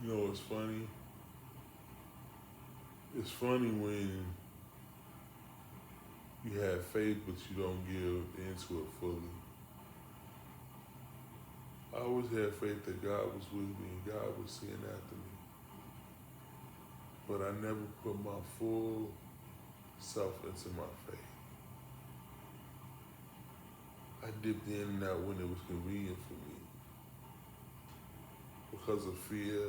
You know, it's funny. It's funny when you have faith but you don't give into it fully. I always had faith that God was with me and God was seeing after me. But I never put my full self into my faith. I dipped in and out when it was convenient for me because of fear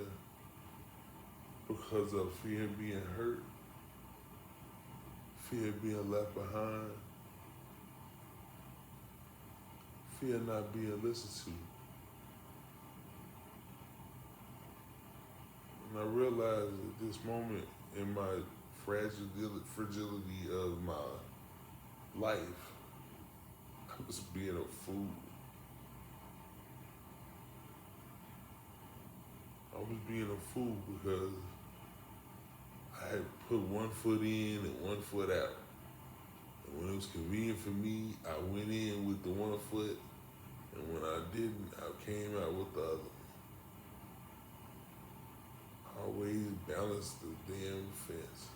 of being hurt, fear of being left behind, fear of not being listened to. And I realized at this moment in my fragility of my life, I was being a fool. I was being a fool because I had put one foot in and one foot out. And when it was convenient for me, I went in with the one foot, and when I didn't, I came out with the other. I always balanced the damn fence,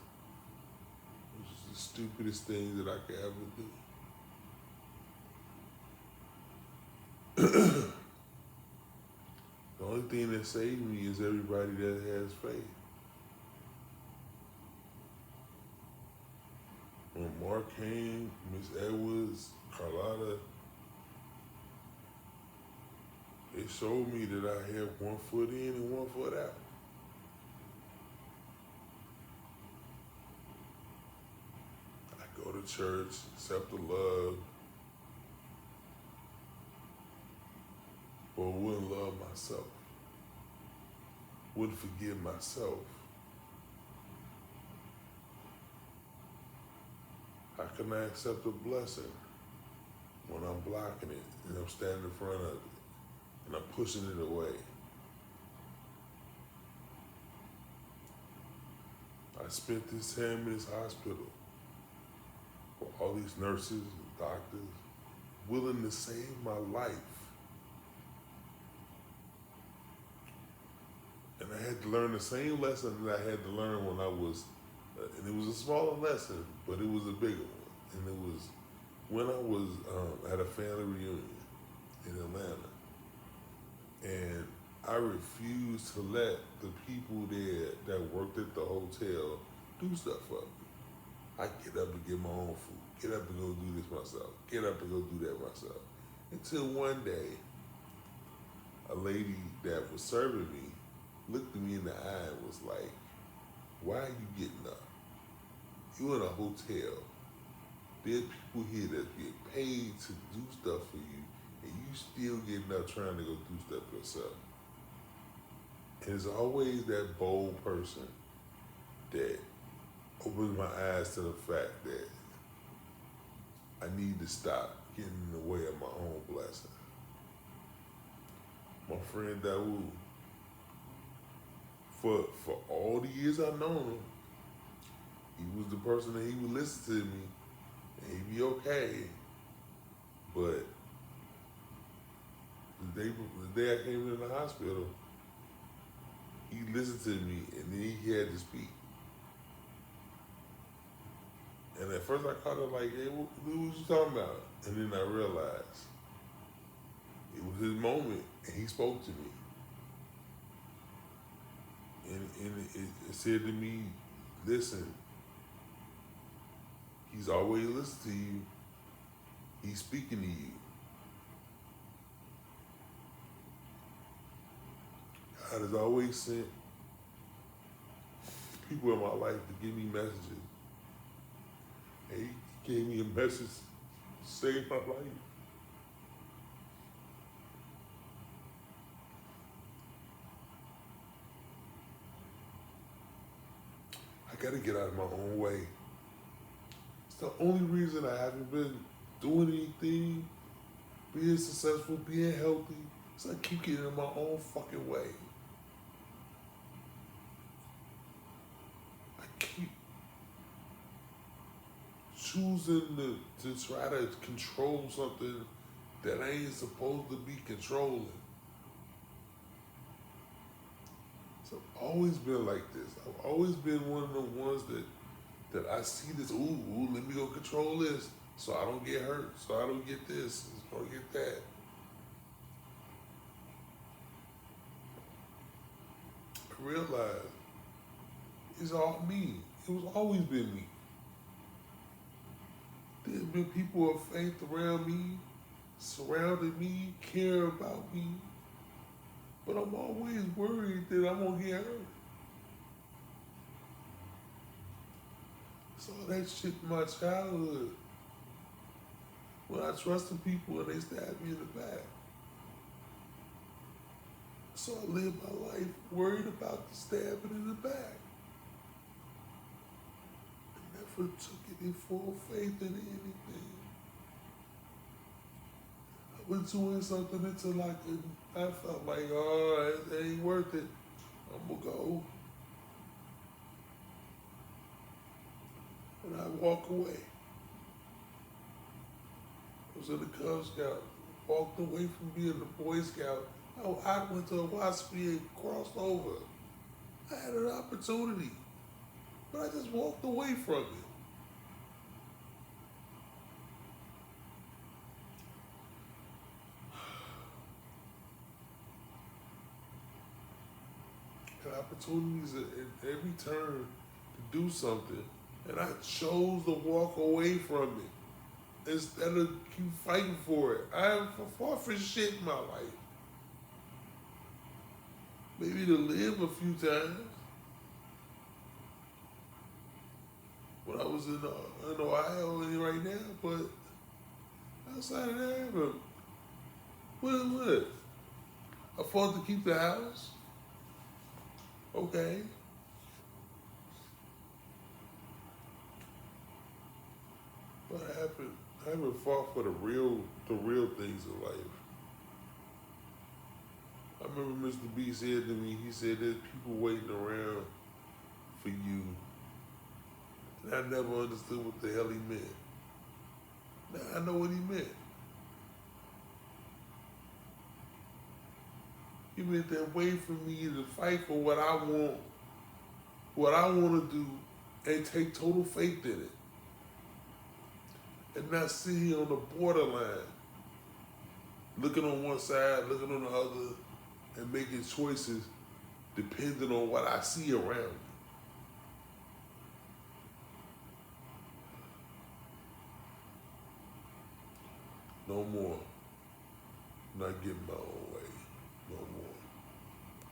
which is the stupidest thing that I could ever do. The only thing that saved me is everybody that has faith. When Mark came, Miss Edwards, Carlotta, it showed me that I had one foot in and one foot out. I go to church, accept the love, but wouldn't love myself, wouldn't forgive myself. How can I accept a blessing when I'm blocking it and I'm standing in front of it and I'm pushing it away? I spent this time in this hospital with all these nurses and doctors willing to save my life. And I had to learn the same lesson that I had to learn when I was, and it was a smaller lesson, but it was a bigger one. And it was when I was at a family reunion in Atlanta. And I refused to let the people there that worked at the hotel do stuff for me. I get up and get my own food, get up and go do this myself, get up and go do that myself. Until one day, a lady that was serving me looked at me in the eye and was like, "Why are you getting up? You in a hotel. There's people here that get paid to do stuff for you, and you still getting up trying to go do stuff yourself." And it's always that bold person that opens my eyes to the fact that I need to stop getting in the way of my own blessing. My friend Dawood, for all the years I've known him, he was the person that he would listen to me and he'd be okay. But the day I came into the hospital, he listened to me and then he had to speak. And at first I caught it like, "Hey, what was you talking about?" And then I realized it was his moment and he spoke to me. And it said to me, "Listen, he's always listening to you. He's speaking to you. God has always sent people in my life to give me messages. And he gave me a message to save my life." I gotta get out of my own way. It's the only reason I haven't been doing anything, being successful, being healthy. So I keep getting in my own fucking way. I keep choosing to try to control something that I ain't supposed to be controlling. So I've always been like this. I've always been one of the ones that I see this, ooh, let me go control this so I don't get hurt, so I don't get this, so I don't get that. I realized it's all me. It was always been me. There's been people of faith around me, surrounding me, care about me, but I'm always worried that I'm gonna get hurt. So that shit in my childhood, when I trusted people and they stabbed me in the back. So I lived my life worried about the stabbing in the back. I never took any full faith in anything. I was doing something until I felt like, oh, it ain't worth it. I'm gonna go. And I walk away. I was in the Cub Scout, walked away from being a Boy Scout. I went to a WASP and crossed over. I had an opportunity, but I just walked away from it. Had opportunities at every turn to do something, and I chose to walk away from it instead of keep fighting for it. I have fought for shit in my life. Maybe to live a few times. When I was in Ohio right now, but outside of that, but what? I fought to keep the house. Okay. But I haven't fought for the real things in life. I remember Mr. B said to me, he said there's people waiting around for you. And I never understood what the hell he meant. Now I know what he meant. He meant that wait for me to fight for what I want to do, and take total faith in it. And not sit here on the borderline, looking on one side, looking on the other, and making choices depending on what I see around me. No more. I'm not getting my own